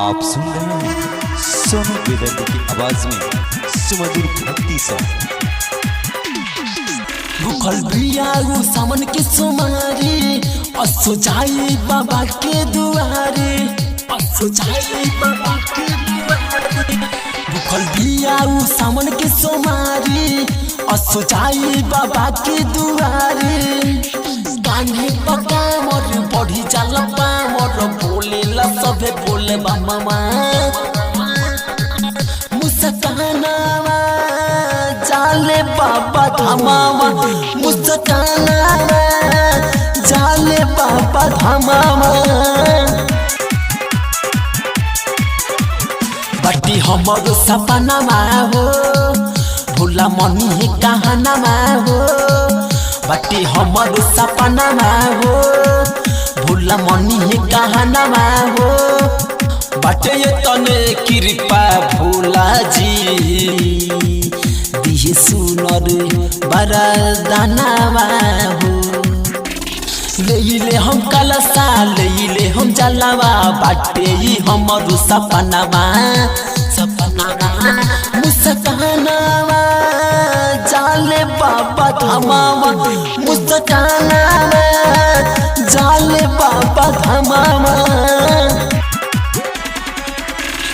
आप सुन रहे हैं सोनू बेदर्दी की आवाज में सुमधुर भक्ति सॉन्ग। भूखल बियाऊ सामन के सोमारी असो जाई बाबा के दुआरे, असो जाई बाबा के दुआरे। भूखल बियाऊ सामन के सोमारी असो जाई बाबा के दुआरे। गाने पका मोर बढ़ी चल पा मोर बोले ला सबे बोले बामा मुस्काना जाले बाबा धामावा, मुस्काना जाले बाबा धामावा। बटी हमर सपना हो भूला मनी है कहाना हो। बटी हमर सपना हो भूला मनी है कहाना हो। बटे ये तने कृपा भोला जी दिए सुनर बरदानावा हो। ले हम कलसा ले हम जलावा बाटे ही हमर सपनावा, सपनावा मुस्कानावा जाले बाबा धामावा, मुस्कानावा जाले बाबा धामावा।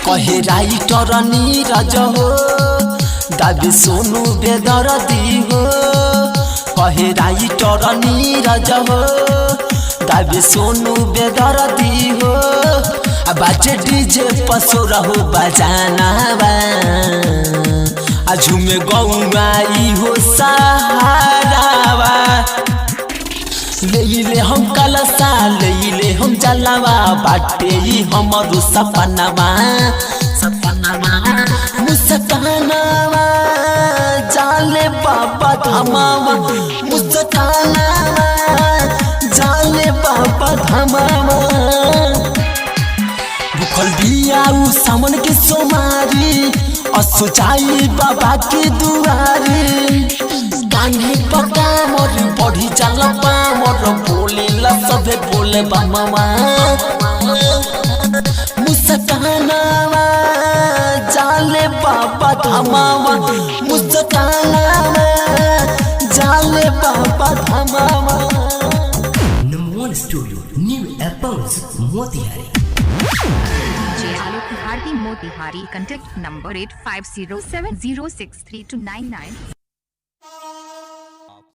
कहे राइटर नीरज हो दाबी सोनू बेदर्दी हो। कहे राइटर नीरज हो दाबी सोनू बेदर्दी हो। बाजे डीजे पसोर हो बजाना झूमे गौआई हो सहारावा। ले हम कलसा ले हम जलावा बाटे ही हमर सपनावा, सपनावा मुस्कानावा जाले बाबा धामावा, मुस्कानावा जाले बाबा धामावा। भूखल बियाऊ सामन के सोमारी असो जाई बाबा के दुआरे। गाने पका मोर बढ़ी चल पा मोर बोले ला सबे बोले बामा मुस्कानावा जाले बाबा धामावा, मुस्कानावा जाले बाबा धामावा। Number 1 studio new apples Motihari. Alok Bharti Motihari, contact number 8507063299।